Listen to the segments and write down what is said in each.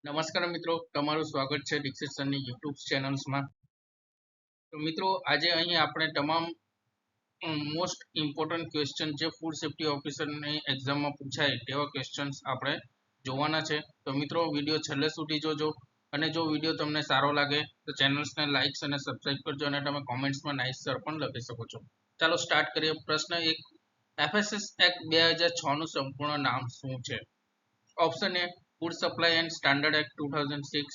નમસ્કાર મિત્રો, તમારું સ્વાગત છે દીક્ષિત સરની યુટ્યુબ ચેનલ્સમાં. તો મિત્રો, આજે અહીં આપણે તમામ મોસ્ટ ઇમ્પોર્ટન્ટ ક્વેશ્ચન જે ફૂડ સેફ્ટી ઓફિસરની એક્ઝામમાં પૂછાય તેવા ક્વેશ્ચન્સ આપણે જોવાના છે. તો મિત્રો, વિડીયો છેલ્લે સુધી જોજો અને જો વિડીયો તમને સારો લાગે તો ચેનલ્સને લાઇક્સ અને સબસ્ક્રાઇબ કરજો અને તમે કોમેન્ટ્સમાં નાઇસ સર પણ લખી શકો છો. ચાલો સ્ટાર્ટ કરીએ. પ્રશ્ન 1, FSS એક્ટ 2006 નું સંપૂર્ણ નામ શું છે? Option A food supply and standard act 2006,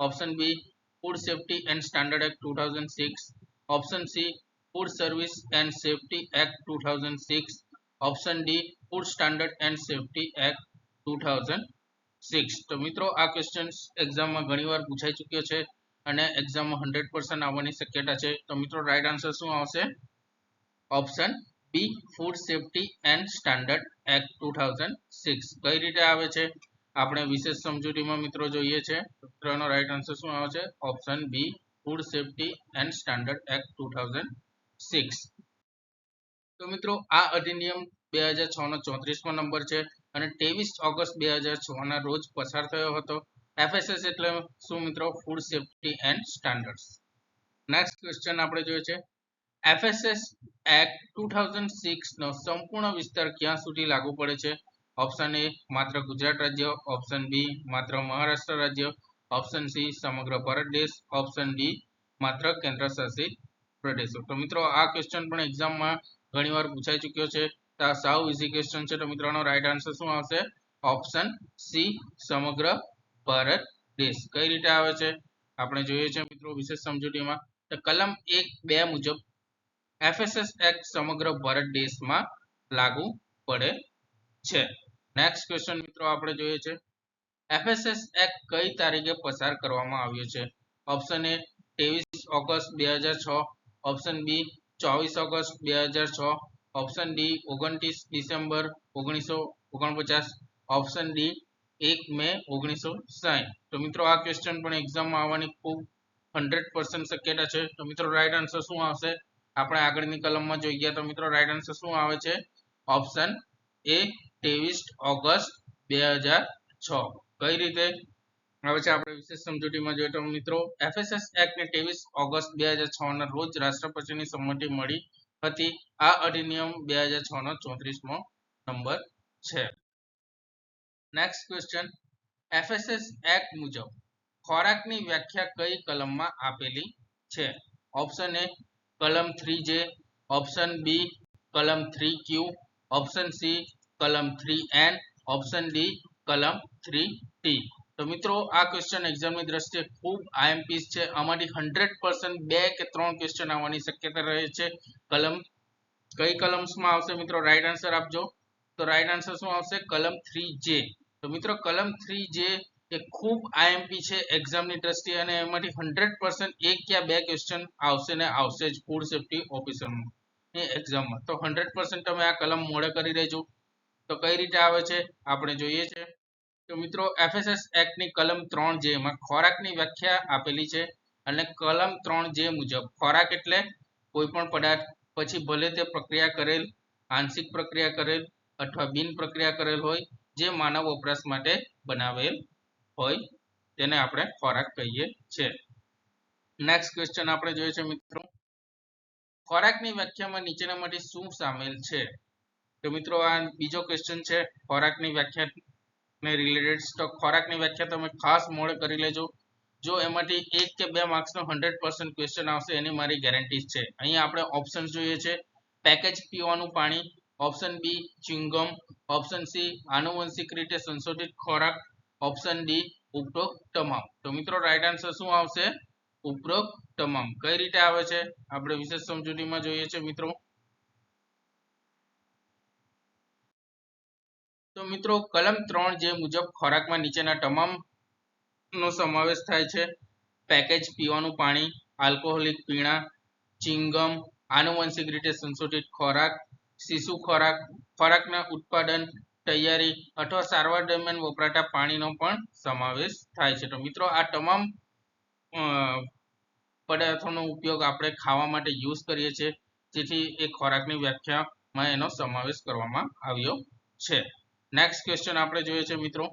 option B food safety and standard act 2006, option C food service and safety act 2006, option D food standard and safety act 2006. તો મિત્રો, આ ક્વેશ્ચન એક્ઝામમાં ઘણીવાર પૂછાઈ ચૂક્યો છે અને એક્ઝામમાં 100% આવવાની શક્યતા છે. તો મિત્રો, રાઈટ આન્સર શું આવશે? Option B food safety and standard act 2006. કઈ રીતે આવે છે આપણે વિશેષ સમજૂતીમાં મિત્રો જોઈએ છે. સૂત્રનો રાઈટ આન્સર શું આવે છે? Option B food safety and standard act 2006. તો મિત્રો, આ અધિનિયમ 2006 નો 34મો નંબર છે અને 23 ઓગસ્ટ 2006 ના રોજ પસાર થયો હતો. FSS એટલે શું મિત્રો? Food safety and standards. Next question આપણે જોઈએ છે, FSS એક્ટ 2006 નો સંપૂર્ણ વિસ્તાર ક્યાં સુધી લાગુ પડે છે? ઓપ્શન એ માત્ર ગુજરાત રાજ્ય, ઓપ્શન બી માત્ર મહારાષ્ટ્ર રાજ્ય, ઓપ્શન સી સમગ્ર ભારત દેશ, ઓપ્શન ડી માત્ર કેન્દ્ર શાસિત પ્રદેશો. તો મિત્રો, આ ક્વેશ્ચન પણ એક્ઝામમાં ઘણીવાર પૂછાઈ ચૂક્યો છે. તો આ સાવ ઇઝી ક્વેશ્ચન છે. તો મિત્રોનો રાઈટ આન્સર શું આવશે? ઓપ્શન સી સમગ્ર ભારત દેશ. કઈ રીતે આવે છે આપણે જોઈએ છે મિત્રો વિશેષ સમજૂતીમાં. તો કલમ 1(2) મુજબ FSS એક્ટ સમગ્ર ભારત દેશમાં લાગુ પડે છે. નેક્સ્ટ ક્વેશ્ચન મિત્રો આપણે જોઈએ છે, FSS એક્ટ કઈ તારીખે પસાર કરવામાં આવ્યો છે? Option A 23 August 2006, option B 24 August 2006, option D 29 December 1949, option D 1 May 1960. તો મિત્રો, આ ક્વેશ્ચન પણ એક્ઝામમાં આવવાની ખૂબ 100% શક્યતા છે. તો મિત્રો, રાઈટ આન્સર શું આવશે? આપણે આગળની કલમમાં જોઈએ તો મિત્રો, રાઈટ આન્સર શું આવે છે? Option A 23 August 2006. કઈ રીતે આવે છે આપણે વિશેષ સમજૂતીમાં જોઈએ તો મિત્રો, FSS એક્ટ ને 23 ઓગસ્ટ 2006 ના રોજ રાષ્ટ્રપતિની સંમતિ મળી હતી. આ અધિનિયમ 2006 નો 34મો નંબર છે. નેક્સ્ટ ક્વેશ્ચન, FSS એક્ટ મુજબ ખોરાકની વ્યાખ્યા કઈ કલમમાં આપેલી છે? ઓપ્શન એ કલમ 3J, ઓપ્શન બી કલમ 3Q, ઓપ્શન સી કલમ 3N, ઓપ્શન ડી કલમ 3T. તો મિત્રો, આ ક્વેશ્ચન એક્ઝામની દ્રષ્ટિએ ખૂબ IMPs છે. આમાંથી 100% 2 કે 3 ક્વેશ્ચન આવવાની શક્યતા રહે છે. કઈ કલમ્સમાં આવશે મિત્રો? રાઈટ આન્સર આપજો. તો રાઈટ આન્સર શું આવશે? કલમ 3J. તો મિત્રો, કલમ 3J એ ખૂબ IMP છે એક્ઝામની દ્રષ્ટિએ અને એમાંથી 100% 1 યા 2 ક્વેશ્ચન આવશે ને આવશે જ ફૂડ સેફ્ટી ઓફિસરમાં એક્ઝામમાં. તો 100% તમે આ કલમ મોડે કરી દેજો. તો કઈ રીતે આવે છે આપણે જોઈએ છે. તો મિત્રો, FSS એક્ટની કલમ 3J માં ખોરાકની વ્યાખ્યા આપેલી છે અને કલમ 3J મુજબ ખોરાક એટલે કોઈ પણ પદાર્થ, પછી ભલે તે પ્રક્રિયા કરેલ, આંશિક પ્રક્રિયા કરેલ અથવા બિન પ્રક્રિયા કરેલ હોય, જે માનવ વપરાશ માટે બનાવેલ હોય તેને આપણે ખોરાક કહીએ છીએ. નેક્સ્ટ ક્વેશ્ચન આપણે જોઈએ છે મિત્રો, ખોરાકની વ્યાખ્યામાં નીચેનામાંથી શું સામેલ છે? તો મિત્રો, આ બીજો ક્વેશ્ચન છે ખોરાકની વ્યાખ્યાને રિલેટેડ. તો ખોરાકની વ્યાખ્યા તમે ખાસ મોડે કરી લેજો. જો એમાંથી 1 કે 2 માર્ક્સનો 100% ક્વેશ્ચન આવશે એની મારી ગેરંટી છે. અહીંયા આપણે ઓપ્શન્સ જોઈએ છે, પેકેજ પીવાનું પાણી, ઓપ્શન બી ચ્યુઇંગમ, ઓપ્શન સી આનુવંશિક રીતે સંશોધિત ખોરાક, ઓપ્શન ડી ઉપરોક્ત તમામ. તો મિત્રો, રાઈટ આન્સર શું આવશે? ઉપરોક્ત તમામ. કઈ રીતે આવે છે આપણે વિશેષ સમજૂતીમાં જોઈએ છે મિત્રો. તો મિત્રો, કલમ 3J મુજબ ખોરાકમાં નીચેના તમામ નો સમાવેશ થાય છે: પેકેજ પીવાનું પાણી, આલ્કોહોલિક પીણા, ચ્યુઇંગમ, આનુવંશિક રીતે સંશોધિત ખોરાક, શિશુ ખોરાક, ખોરાકના ઉત્પાદન, તૈયારી અથવા સારવાર દરમિયાન વપરાતા પાણીનો પણ સમાવેશ થાય છે. તો મિત્રો, આ તમામ પદાર્થોનો ઉપયોગ આપણે ખાવા માટે યુઝ કરીએ છીએ, જેથી એ ખોરાકની વ્યાખ્યામાં એનો સમાવેશ કરવામાં આવ્યો છે. નેક્સ્ટ ક્વેશ્ચન આપણે જોઈએ છે મિત્રો,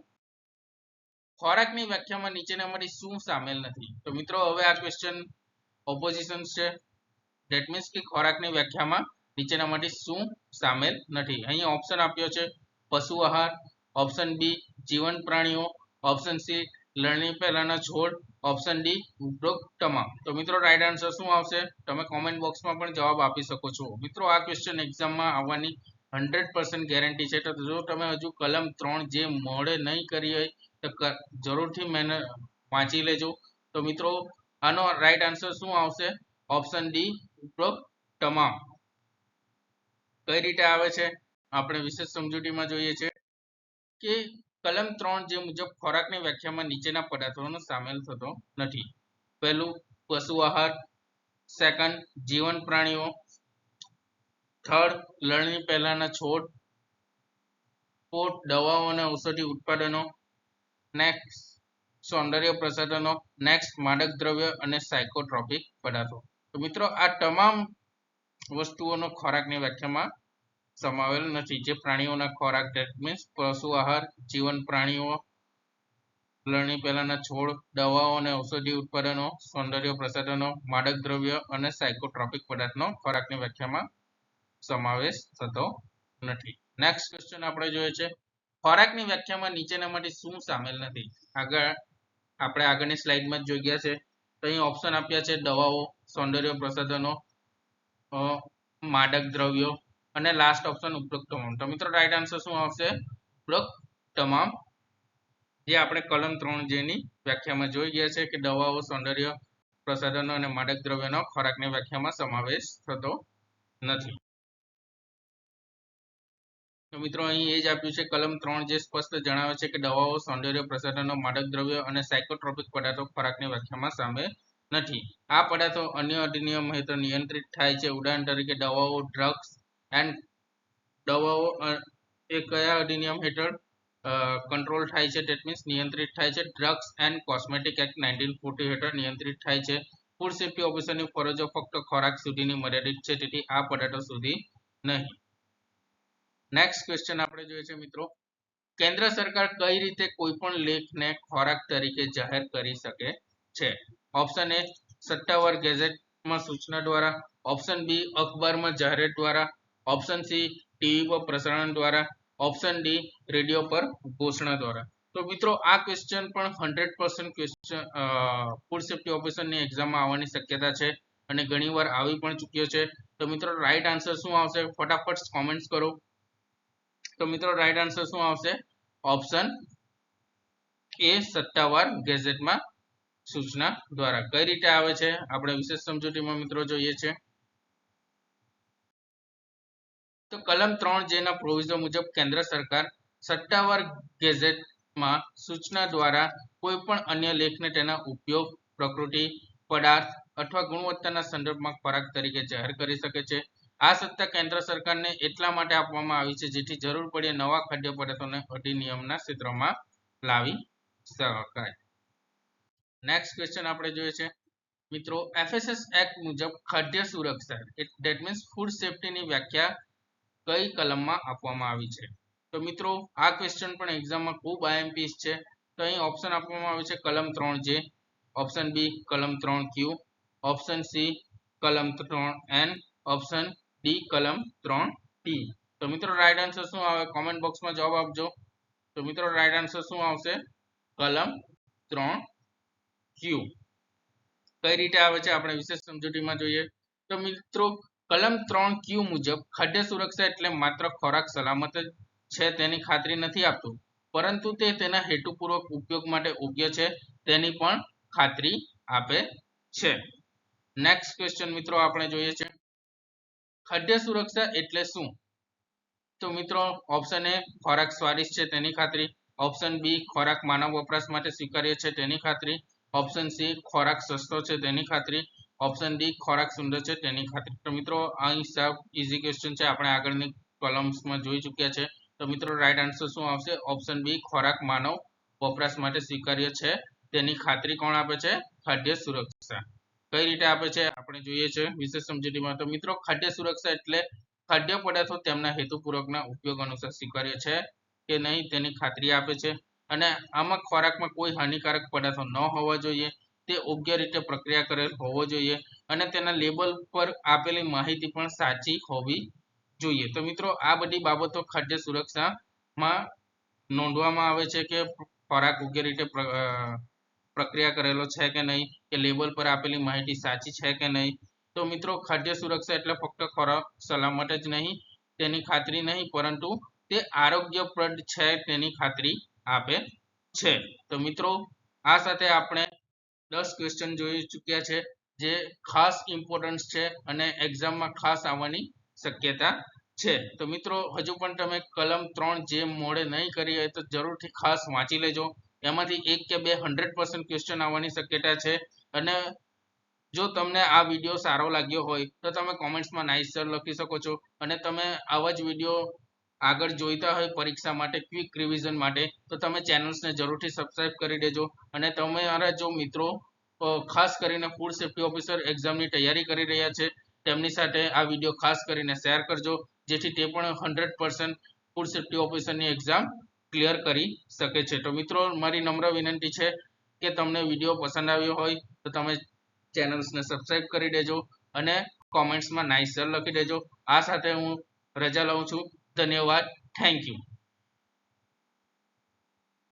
ખોરાકની વ્યાખ્યામાં નીચેનામાંથી શું સામેલ નથી? તો મિત્રો હવે આ ક્વેશ્ચન ઓપોઝિશન છે. ધેટ મીન્સ કે ખોરાકની વ્યાખ્યામાં નીચેનામાંથી શું સામેલ નથી? અહીંયા ઓપ્શન આપ્યો છે પશુ આહાર, ઓપ્શન બી જીવંત પ્રાણીઓ, ઓપ્શન સી લણણી પહેલાના છોડ, ઓપ્શન ડી ઉપરોક્ત તમામ. તો મિત્રો રાઈટ આન્સર શું આવશે? તમે કોમેન્ટ બોક્સમાં પણ જવાબ આપી શકો છો. મિત્રો આ ક્વેશ્ચન એક્ઝામમાં આવવાની 100% ગેરંટી છે. તો જો તમે હજુ કલમ 3 જે મોડે નહીં કરી હોય તો જરૂરથી મહેનત વાંચી લેજો. તો મિત્રો આનો રાઈટ આન્સર શું આવશે? ઓપ્શન ડી ઉપરોક્ત તમામ. કઈ રીતે આવે છે આપણે વિશેષ સમજૂતીમાં જોઈએ છે કે કલમ 3 જે મુજબ ખોરાકની વ્યાખ્યામાં નીચેના પદાર્થોનો સામેલ થતો નથી. પહેલું પશુ આહાર, સેકન્ડ જીવંત પ્રાણીઓ, થર્ડ લણણી પહેલાના છોડ, ફોર્થ દવાઓ અને ઔષધિ ઉત્પાદનો, નેક્સ્ટ સૌંદર્ય પ્રસાધનો, નેક્સ્ટ માદક દ્રવ્ય અને સાયકોટ્રોપિક પદાર્થો. તો મિત્રો આ તમામ વસ્તુઓનો ખોરાકની વ્યાખ્યામાં સમાવેલ નથી. જે પ્રાણીઓના ખોરાક ધેટ મીન્સ પશુ આહાર, જીવંત પ્રાણીઓ, લણણી પહેલાના છોડ, દવાઓ અને ઔષધિ ઉત્પાદનો, સૌંદર્ય પ્રસાધનો, માદક દ્રવ્ય અને સાયકોટ્રોપિક પદાર્થનો ખોરાકની વ્યાખ્યામાં સમાવેશ થતો નથી. નેક્સ્ટ ક્વેશ્ચન આપણે જોઈએ છે ખોરાકની વ્યાખ્યામાં નીચેનામાંથી શું સામેલ નથી? આપણે આગળની સ્લાઇડમાં જ જોઈ ગયા છે. તો અહીં ઓપ્શન આપ્યા છે દવાઓ, સૌંદર્ય પ્રસાધનો, માદક દ્રવ્યો અને લાસ્ટ ઓપ્શન ઉપરોક્ત તમામ. તો મિત્રો રાઈટ આન્સર શું આવશે? ઉપરોક્ત તમામ. જે આપણે કલમ 3 જેની વ્યાખ્યામાં જોઈ ગયા છે કે દવાઓ, સૌંદર્ય પ્રસાધનો અને માદક દ્રવ્યનો ખોરાકની વ્યાખ્યામાં સમાવેશ થતો નથી. તો મિત્રો અહીં એ જ આપ્યું છે કલમ 3 જે સ્પષ્ટ જણાવે છે કે દવાઓ, સૌંદર્ય પ્રસાધનો, માદક દ્રવ્યો અને સાયકોટ્રોપિક પદાર્થો ખોરાકની વ્યાખ્યામાં સામેલ નથી. આ પદાર્થો અન્ય અધિનિયમ હેઠળ નિયંત્રિત થાય છે. ઉદાહરણ તરીકે દવાઓ, ડ્રગ્સ એન્ડ દવાઓ એ કયા અધિનિયમ હેઠળ કંટ્રોલ થાય છે? ધેટ મીન્સ નિયંત્રિત થાય છે. ડ્રગ્સ એન્ડ કોસ્મેટિક એક્ટ 1940 હેઠળ નિયંત્રિત થાય છે. ફૂડ સેફ્ટી ઓફિસરની ફરજો ફક્ત ખોરાક સુધીની મર્યાદિત છે, તેથી આ પદાર્થો સુધી નહીં. નેક્સ્ટ ક્વેશ્ચન આપણે જોઈએ છે મિત્રો કેન્દ્ર સરકાર કઈ રીતે કોઈ પણ લેખને ખોરાક તરીકે જાહેર કરી શકે છે? ઓપ્શન એ સત્તાવાર ગેઝેટમાં સૂચના દ્વારા, ઓપ્શન બી અખબારમાં જાહેરાત દ્વારા, ઓપ્શન સી ટીવી પર પ્રસારણ દ્વારા, ઓપ્શન ડી રેડિયો પર ઘોષણા દ્વારા. તો મિત્રો આ ક્વેશ્ચન પણ 100% ક્વેશ્ચન ફૂડ સેફ્ટી ઓફિસરની એક્ઝામમાં આવવાની શક્યતા છે અને ઘણીવાર આવી પણ ચૂક્યો છે. તો મિત્રો રાઈટ આન્સર શું આવશે? ફટાફટ કોમેન્ટ્સ કરો. તો મિત્રો રાઈટ આન્સર શું આવશે? ઓપ્શન એ સત્તાવાર ગેઝેટમાં સૂચના દ્વારા. કઈ રીતે આવે છે આપણે વિશેષ સમજૂતીમાં મિત્રો જોઈએ છે. તો કલમ 3 જેના પ્રોવિઝન મુજબ કેન્દ્ર સરકાર સત્તાવાર ગેઝેટમાં સૂચના દ્વારા કોઈ પણ અન્ય લેખને તેના ઉપયોગ, પ્રકૃતિ, પદાર્થ અથવા ગુણવત્તાના સંદર્ભમાં ખોરાક તરીકે જાહેર કરી શકે છે. આ સત્તા કેન્દ્ર સરકારને એટલા માટે આપવામાં આવી છે જેથી જરૂર પડે નવા ખાદ્ય પદાર્થોને અધિનિયમના ક્ષેત્રમાં લાવી શકાય. નેક્સ્ટ ક્વેશ્ચન આપણે જોઈએ છે મિત્રો FSS એક્ટ મુજબ ખાદ્ય સુરક્ષા ધેટ મીન્સ ફૂડ સેફ્ટીની વ્યાખ્યા કઈ કલમમાં આપવામાં આવી છે? તો મિત્રો આ ક્વેશ્ચન પણ એક્ઝામમાં ખૂબ IMPs છે. તો અહીં ઓપ્શન આપવામાં આવે છે કલમ 3J, ઓપ્શન બી કલમ 3Q, ઓપ્શન સી કલમ 3N, ઓપ્શન ડી કલમ 3T. તો મિત્રો રાઈટ આન્સર શું આવે? કોમેન્ટ બોક્સમાં જવાબ આપજો. તો મિત્રો રાઈટ આન્સર શું આવશે? કલમ 3Q. કઈ રીતે આવે છે આપણે વિશેષ સમજૂતીમાં જોઈએ. તો મિત્રો કલમ 3Q મુજબ ખાદ્ય સુરક્ષા એટલે માત્ર ખોરાક સલામત જ છે તેની ખાતરી નથી આપતું, પરંતુ તે તેના હેતુપૂર્વક ઉપયોગ માટે યોગ્ય છે તેની પણ ખાતરી આપે છે. નેક્સ્ટ ક્વેશ્ચન મિત્રો આપણે જોઈએ છે ખાદ્ય સુરક્ષા એટલે શું? તો મિત્રો ઓપ્શન એ ખોરાક સ્વાદિષ્ટ છે તેની ખાતરી, ઓપ્શન બી ખોરાક માનવ વપરાશ માટે સ્વીકાર્ય છે તેની ખાતરી, ઓપ્શન સી ખોરાક સસ્તો છે તેની ખાતરી, ઓપ્શન ડી ખોરાક સુંદર છે તેની ખાતરી. તો મિત્રો અહીં સાવ ઈઝી ક્વેશ્ચન છે, આપણે આગળની કોલમ્સમાં જોઈ ચૂક્યા છે. તો મિત્રો રાઈટ આન્સર શું આવશે? ઓપ્શન બી ખોરાક માનવ વપરાશ માટે સ્વીકાર્ય છે તેની ખાતરી કોણ આપે છે? ખાદ્ય સુરક્ષા. કઈ રીતે આપે છે આપણે જોઈએ છે વિશેષ સમજૂતીમાં. તો મિત્રો ખાદ્ય સુરક્ષા એટલે ખાદ્ય પદાર્થો તેમના હેતુપૂર્વકના ઉપયોગ અનુસાર સ્વીકાર્ય છે કે નહીં તેની ખાતરી આપે છે અને આમાં ખોરાકમાં કોઈ હાનિકારક પદાર્થો ન હોવા જોઈએ, તે યોગ્ય રીતે પ્રક્રિયા કરેલ હોવો જોઈએ અને તેના લેબલ પર આપેલી માહિતી પણ સાચી હોવી જોઈએ. તો મિત્રો આ બધી બાબતો ખાદ્ય સુરક્ષામાં નોંધવામાં આવે છે કે ખોરાક યોગ્ય રીતે પ્રક્રિયા કરેલો છે કે નહીં, કે લેબલ પર આપેલી માહિતી સાચી છે કે નહીં. તો મિત્રો ખાદ્ય સુરક્ષા એટલે ફક્ત ખોરાક સલામત જ નહીં, તેની ખાતરી નહીં, પરંતુ તે આરોગ્યપ્રદ છે તેની ખાતરી આપે છે. તો મિત્રો આ સાથે આપણે 10 ક્વેશ્ચન જોઈ ચૂક્યા છે જે ખાસ ઇમ્પોર્ટન્સ છે અને એક્ઝામમાં ખાસ આવવાની શક્યતા છે. તો મિત્રો હજુ પણ તમે કલમ 3 જે મોડે નહીં કરી હોય તો જરૂરથી ખાસ વાંચી લેજો. એમાંથી 1 કે 2 100% ક્વેશ્ચન આવવાની શક્યતા છે. અને જો તમને આ વિડીયો સારો લાગ્યો હોય તો તમે કોમેન્ટ્સમાં નાઇસ સર લખી શકો છો. અને તમે આવા જ વિડીયો આગળ જોઈતા હોય પરીક્ષા માટે, ક્વિક રિવિઝન માટે, તો તમે ચેનલ્સને જરૂરથી સબસ્ક્રાઇબ કરી દેજો. અને તમારા જો મિત્રો ખાસ કરીને ફૂડ સેફ્ટી ઓફિસર એક્ઝામની તૈયારી કરી રહ્યા છે તેમની સાથે આ વિડીયો ખાસ કરીને શેર કરજો, જેથી તે પણ 100% ફૂડ સેફ્ટી ઓફિસરની એક્ઝામ ક્લિયર કરી શકે છે. તો મિત્રો મારી નમ્ર વિનંતી છે કે તમને વિડીયો પસંદ આવ્યો હોય તો તમે ચેનલ્સને સબસ્ક્રાઇબ કરી દેજો અને કોમેન્ટ્સમાં નાઇસ સર લખી દેજો. આ સાથે હું રજા લઉં છું. ધન્યવાદ. Thank you.